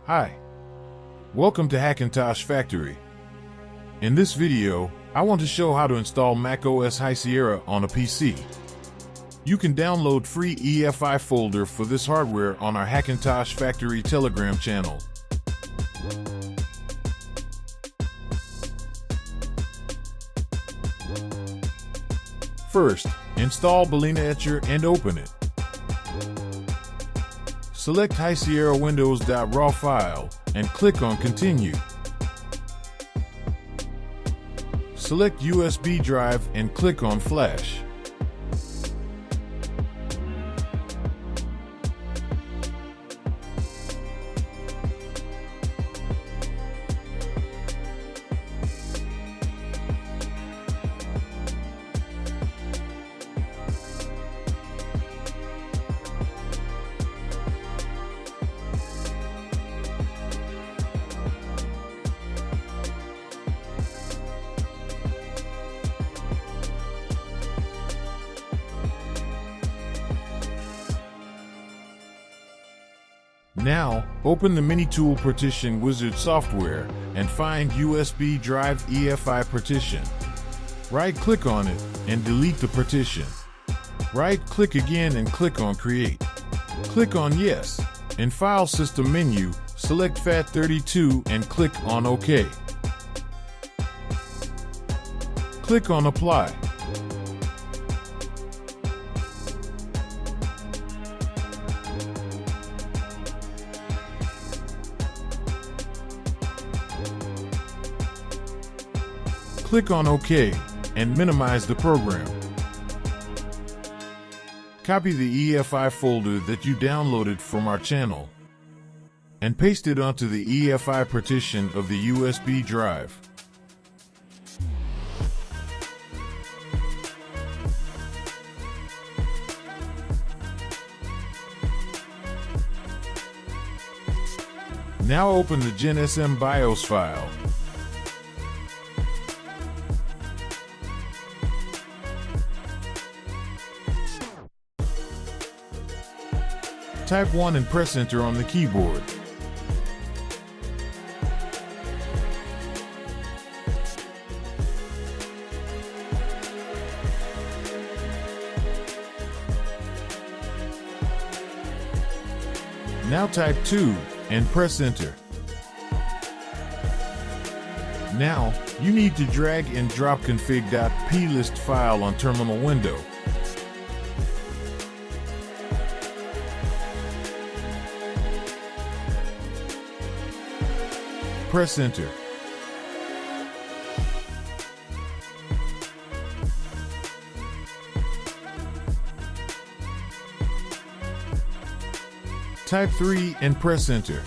Hi, welcome to Hackintosh Factory. In this video, I want to show how to install macOS HighSierra on a PC. You can download free EFI folder for this hardware on our Hackintosh Factory Telegram channel. First, install Balena Etcher and open it. Select HighSierra Windows.raw file and click on Continue. Select USB drive and click on Flash. Now, open the Mini Tool Partition Wizard software and find USB drive EFI partition. Right-click on it and delete the partition. Right-click again and click on Create. Click on Yes. In File System menu, select FAT32 and click on OK. Click on Apply. Click on OK and minimize the program. Copy the EFI folder that you downloaded from our channel and paste it onto the EFI partition of the USB drive. Now open the GenSM BIOS file. Type 1 and press Enter on the keyboard. Now type 2 and press Enter. Now, you need to drag and drop config.plist file on terminal window. Press Enter. Type 3 and press Enter.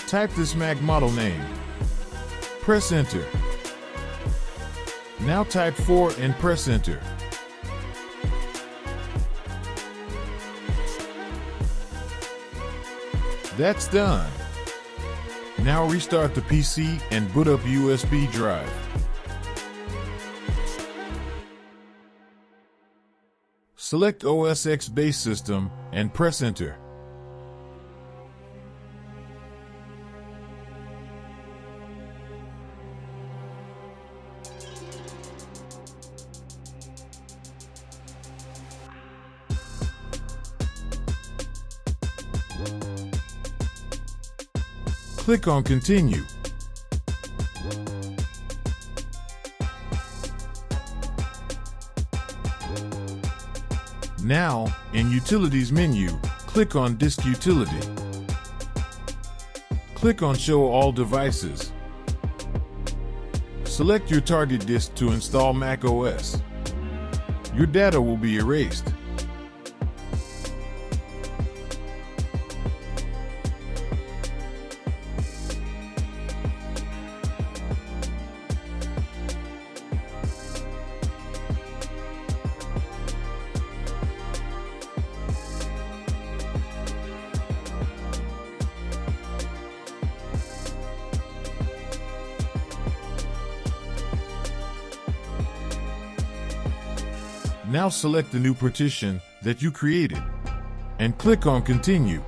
Type this Mac model name. Press Enter. Now type 4 and press Enter. That's done. Now restart the PC and boot up USB drive. Select OS X base system and press Enter. Click on Continue. Now, in Utilities menu, click on Disk Utility. Click on Show All Devices. Select your target disk to install macOS. Your data will be erased. Now select the new partition that you created and click on Continue.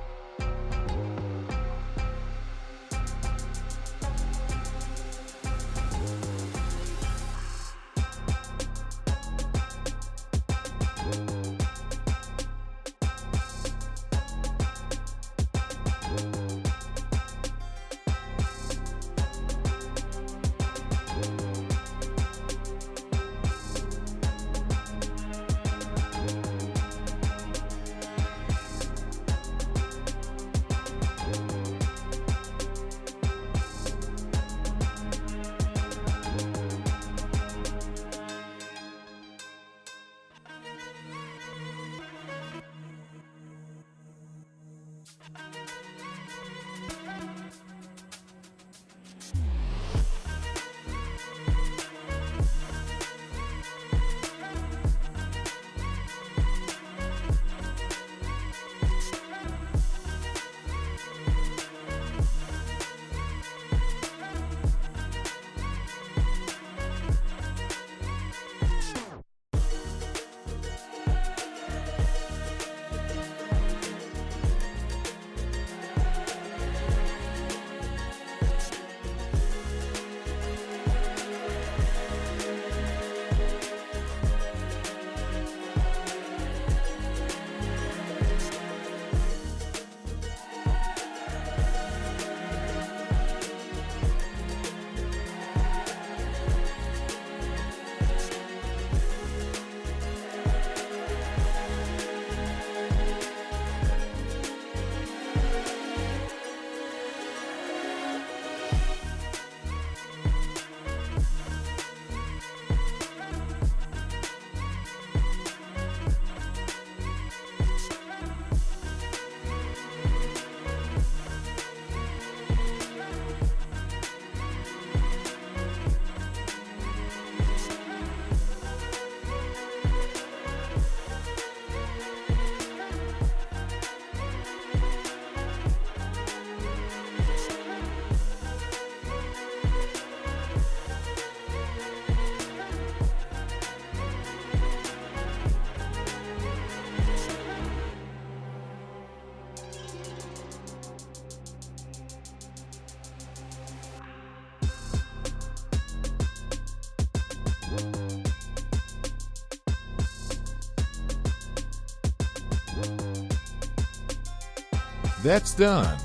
That's done.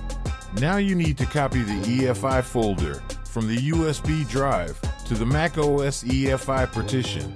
Now you need to copy the EFI folder from the USB drive to the macOS EFI partition.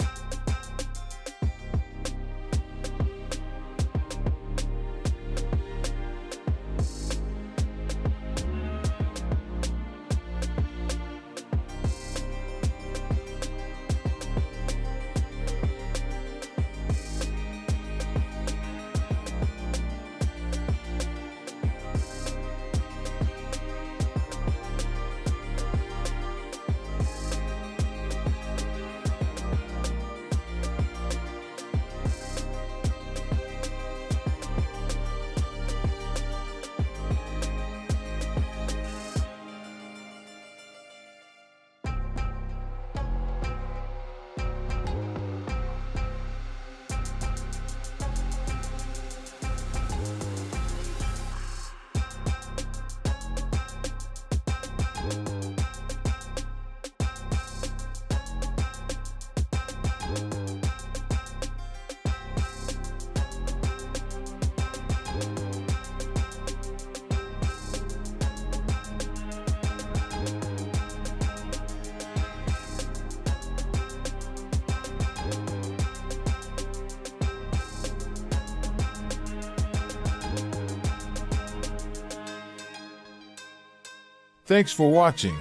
Thanks for watching.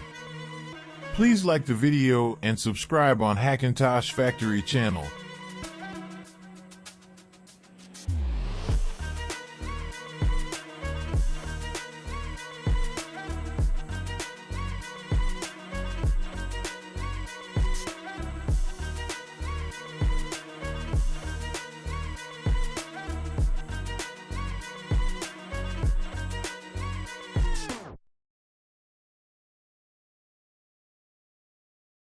Please like the video and subscribe on Hackintosh Factory channel